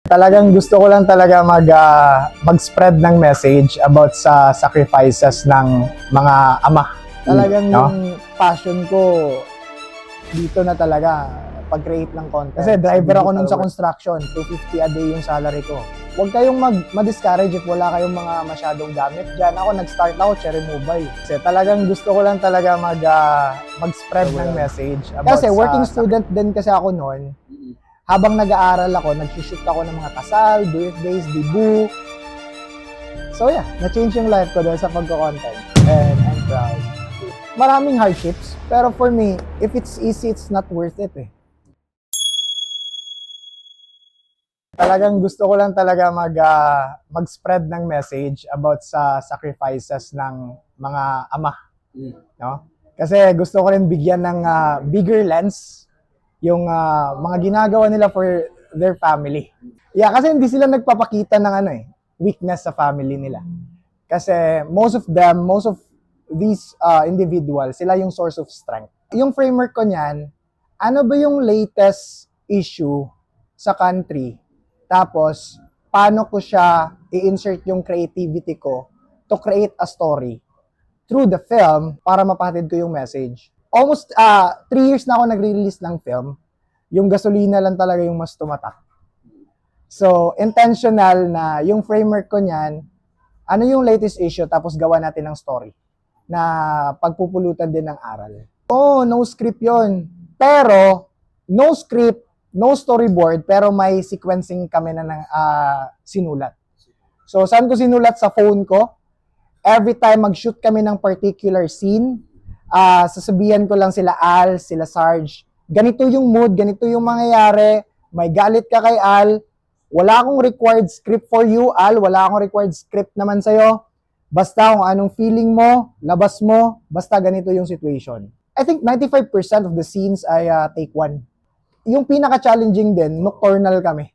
Talagang gusto ko lang talaga mag-spread ng message about sa sacrifices ng mga ama. Talagang yung passion ko dito na talaga pag-create ng content. Kasi driver ako nun sa construction, 250 a day yung salary ko. Huwag kayong ma-discourage if wala kayong mga masyadong gamit dyan. Ako, nag-start ako, Cherry Mobile. Kasi talagang gusto ko lang talaga mag-spread ng message. Kasi working student din kasi ako noon. Habang nag-aaral ako, nag-shoot ako ng mga kasal, birthdays, debut. So yeah, na-change yung life ko dahil sa pagko-content. And I'm proud. Maraming hardships, pero for me, if it's easy, it's not worth it eh. Talagang gusto ko lang talaga mag-spread ng message about sa sacrifices ng mga ama. No? Kasi gusto ko rin bigyan ng bigger lens yung mga ginagawa nila for their family. Yeah, kasi hindi sila nagpapakita ng weakness sa family nila. Kasi most of these individuals, sila yung source of strength. Yung framework ko niyan, ano ba yung latest issue sa country? Tapos, paano ko siya i-insert yung creativity ko to create a story through the film para mapatid ko yung message. Almost 3 years na ako nagre-release ng film. Yung gasolina lang talaga yung mas tumatak. So, intentional na yung framework ko niyan, ano yung latest issue, tapos gawa natin ng story na pagpupulutan din ng aral. No script yon. Pero, no script, no storyboard, pero may sequencing kami na sinulat. So, saan ko sinulat? Sa phone ko. Every time mag-shoot kami ng particular scene, sasabihan ko lang sila Al, sila Sarge, ganito yung mood, ganito yung mangyayari, may galit ka kay Al, wala akong required script for you, Al, wala akong required script naman sa'yo, basta kung anong feeling mo, labas mo, basta ganito yung situation. I think 95% of the scenes ay take one. Yung pinaka-challenging din, nocturnal kami.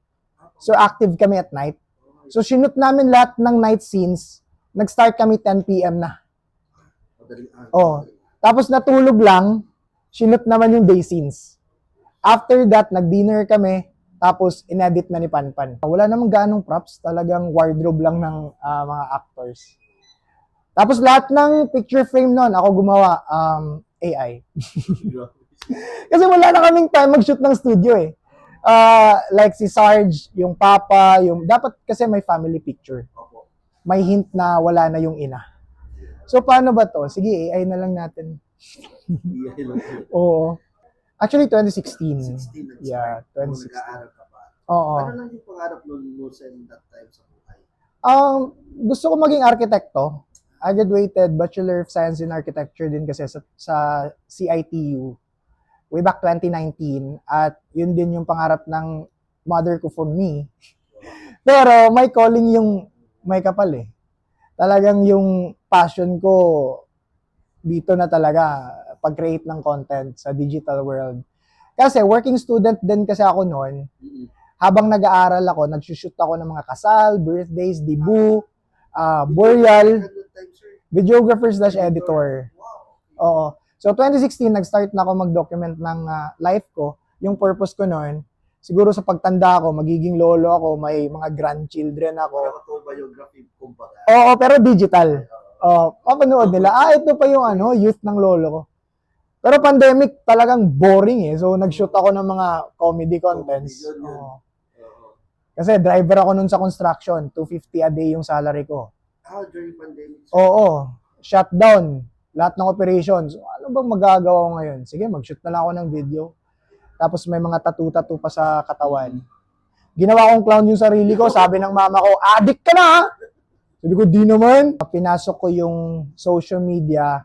So active kami at night. So sinut namin lahat ng night scenes, nag-start kami 10 p.m. na. Tapos natulog lang, sinut naman yung day scenes. After that, nag-dinner kami, tapos inedit na ni Panpan. Wala namang ganong props, talagang wardrobe lang ng mga actors. Tapos lahat ng picture frame nun, ako gumawa, AI. Kasi wala na kaming time mag-shoot ng studio eh. Like si Sarge, yung papa, dapat kasi may family picture. May hint na wala na yung ina. So, paano ba to? Sige, AI na lang natin. Oo. Actually, 2016. Yeah, 2016. Nag-aaral ka pa. Oo. Ano lang yung pangarap nun mo in that time sa buhay? Gusto ko maging arkitekto. I graduated Bachelor of Science in Architecture din kasi sa CITU way back 2019. At yun din yung pangarap ng mother ko for me. Pero may calling yung may kapal eh. Talagang yung passion ko dito na talaga pag-create ng content sa digital world. Kasi working student din kasi ako noon. Habang nag-aaral ako, nag-shoot ako ng mga kasal, birthdays, debut, burial, videographer/editor. Oo. So 2016, nag-start na ako mag-document ng life ko. Yung purpose ko noon, siguro sa pagtanda ko, magiging lolo ako, may mga grandchildren ako. Autobiography, kumbaga. Oo, pero digital. Papanood nila, ito pa yung youth ng lolo ko. Pero pandemic talagang boring eh. So nag-shoot ako ng mga comedy contents. Kasi driver ako nun sa construction, 250 a day yung salary ko. During pandemic? Oo, shutdown, lahat ng operations. So, ano bang magagawa ko ngayon? Sige, mag-shoot na lang ako ng video. Tapos may mga tattoo pa sa katawan. Ginawa kong clown yung sarili ko. Sabi ng mama ko, addict ka na ha? Sabi ko, di naman. Pinasok ko yung social media.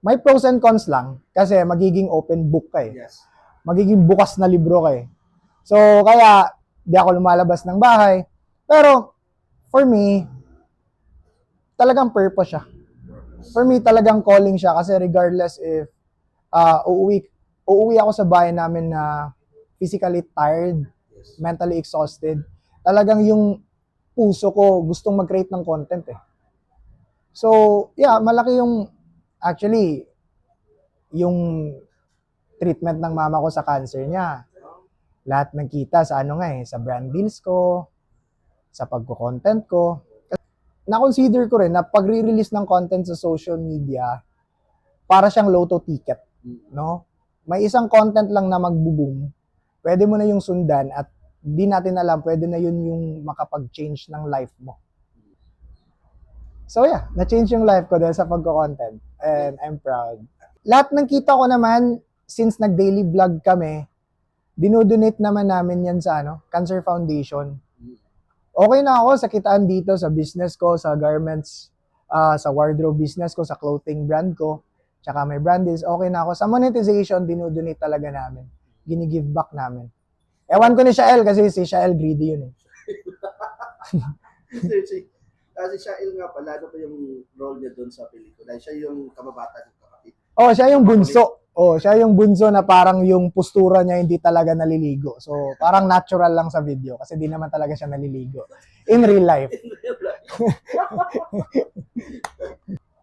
May pros and cons lang. Kasi magiging open book ka eh. Yes. Magiging bukas na libro ka eh. So, kaya, di ako lumalabas ng bahay. Pero, for me, talagang purpose siya. For me, talagang calling siya. Kasi regardless if uuwi ako sa bahay namin na physically tired, mentally exhausted, talagang yung puso ko gustong mag-create ng content eh. So, yeah, malaki yung, actually, yung treatment ng mama ko sa cancer niya. Lahat ng kita sa sa brand deals ko, sa pagko-content ko. Na-consider ko rin na pag-release ng content sa social media, para siyang lotto ticket, no? May isang content lang na magbo-boom, pwede mo na yung sundan at di natin alam, pwede na yun yung makapag-change ng life mo. So yeah, na-change yung life ko dahil sa pagko-content and I'm proud. Lahat ng kita ko naman, since nag-daily vlog kami, dinodonate naman namin yan sa Cancer Foundation. Okay na ako sa kitaan dito sa business ko, sa garments, sa wardrobe business ko, sa clothing brand ko, tsaka may brand deals, okay na ako. Sa monetization, dinodonate talaga namin. Gini-give back namin. Ewan ko ni Shael kasi si Shael greedy yun eh. Kasi Shael nga pala, ano pa yung role niya doon sa pelikula? Siya yung kababata ng kapatid. Oh, siya yung bunso. Oh, siya yung bunso na parang yung postura niya hindi talaga naliligo. So, parang natural lang sa video kasi di naman talaga siya naliligo in real life.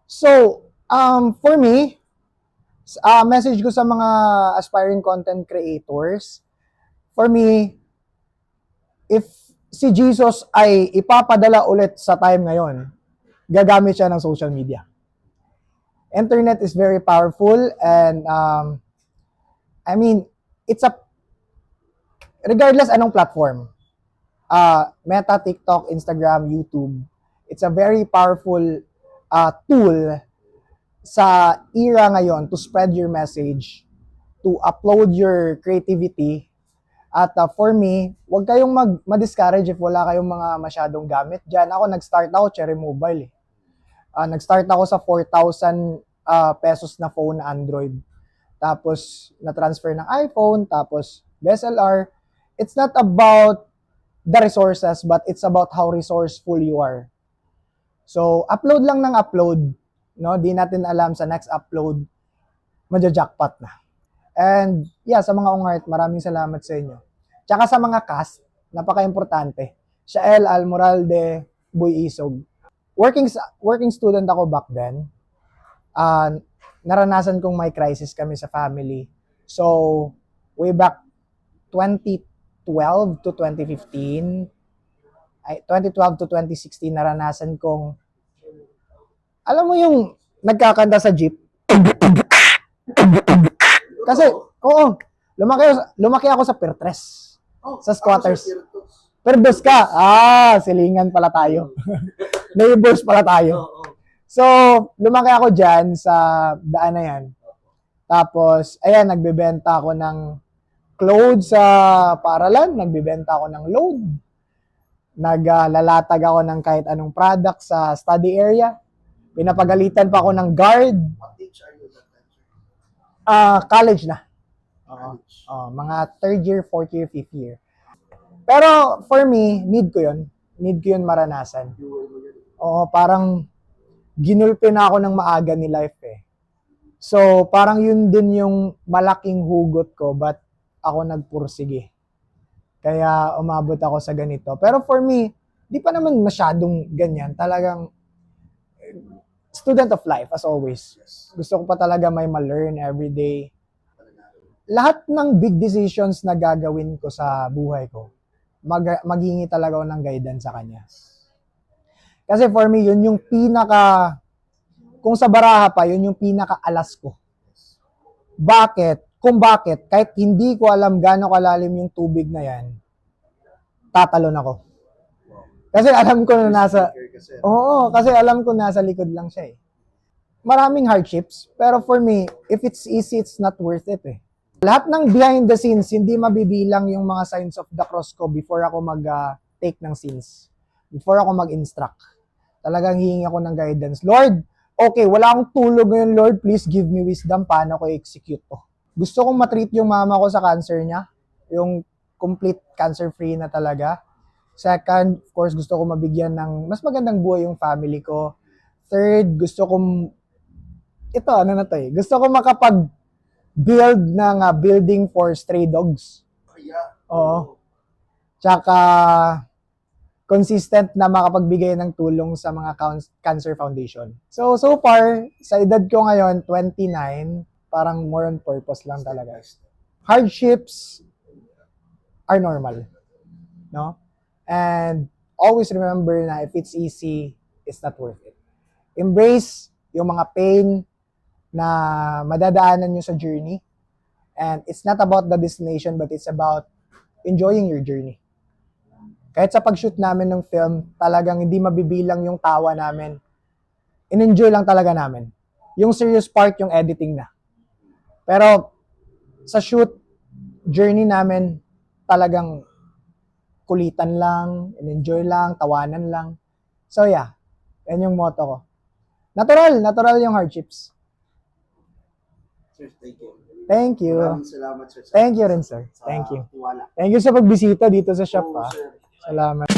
So, for me, message ko sa mga aspiring content creators, for me, if si Jesus ay ipapadala ulit sa time ngayon, gagamit siya ng social media. Internet is very powerful and I mean, it's a regardless anong platform, Meta, TikTok, Instagram, YouTube, it's a very powerful tool sa era ngayon to spread your message, to upload your creativity. At for me, huwag kayong ma-discourage if wala kayong mga masyadong gamit dyan. Ako, nag-start ako, Cherry Mobile eh. Nag-start ako sa 4,000 pesos na phone na Android. Tapos, na-transfer ng iPhone, tapos DSLR. It's not about the resources, but it's about how resourceful you are. So, upload lang ng upload. No? Di natin alam sa next upload, madja-jackpot na. And yeah, sa mga ungart, maraming salamat sa inyo. Tsaka sa mga cast, napaka-importante. Shael Almoralde, Boy Isog. Working student ako back then. Naranasan kong may crisis kami sa family. So, way back 2012 to 2015, 2012 to 2016, naranasan kong, alam mo yung nagkakanta sa jeep? Kasi, oo, lumaki ako sa Pertres, sa squatters. Perdos ka? Silingan pala tayo. Neighbors pala tayo. So, lumaki ako dyan sa daan na yan. Tapos, ayan, nagbebenta ako ng clothes sa paaralan, nagbebenta ako ng load, naglalatag ako ng kahit anong product sa study area, pinapagalitan pa ako ng guard. What age are you that time? College na. Mga third year, fourth year, fifth year. Pero for me, need ko yun. Need ko yun maranasan. Oo, parang ginulpi na ako ng maaga ni life eh. So, parang yun din yung malaking hugot ko, but ako nagpursige. Kaya umabot ako sa ganito. Pero for me, di pa naman masyadong ganyan. Talagang student of life, as always. Gusto ko pa talaga may ma-learn every day. Lahat ng big decisions na gagawin ko sa buhay ko, maghingi talaga ako ng guidance sa kanya. Kasi for me, yun yung kung sa baraha pa, yun yung pinaka-alas ko. Bakit? Kung bakit, kahit hindi ko alam gaano kalalim yung tubig na yan, tatalon ako. Kasi alam ko na kasi alam ko nasa likod lang siya eh. Maraming hardships, pero for me, if it's easy, it's not worth it eh. Lahat ng behind the scenes, hindi mabibilang yung mga signs of the cross ko before ako mag-take ng scenes. Before ako mag-instruct. Talagang hihingi ako ng guidance. Lord, okay, wala akong tulog ngayon, Lord. Please give me wisdom paano ko i-execute to. Gusto kong matreat yung mama ko sa cancer niya. Yung complete cancer-free na talaga. Second, of course, gusto ko mabigyan ng mas magandang buhay yung family ko. Third, gusto kong gusto ko makapag-build ng building for stray dogs. Oo. Tsaka, consistent na makapagbigay ng tulong sa mga cancer foundation. So far, sa edad ko ngayon, 29, parang more on purpose lang talaga. Hardships are normal. No? And always remember na if it's easy, it's not worth it. Embrace yung mga pain na madadaanan nyo sa journey. And it's not about the destination, but it's about enjoying your journey. Kahit sa pag-shoot namin ng film, talagang hindi mabibilang yung tawa namin. In-enjoy lang talaga namin. Yung serious part, yung editing na. Pero sa shoot, journey namin, talagang kulitan lang, in-enjoy lang, tawanan lang. So yeah, yan yung motto ko. Natural yung hardships. Sir, thank you. Thank you. Maraming salamat, sir. Thank you rin, sir. Sa Thank you. tiwala. Thank you sa pagbisita dito sa shop, Oo, ha. sir. Salamat.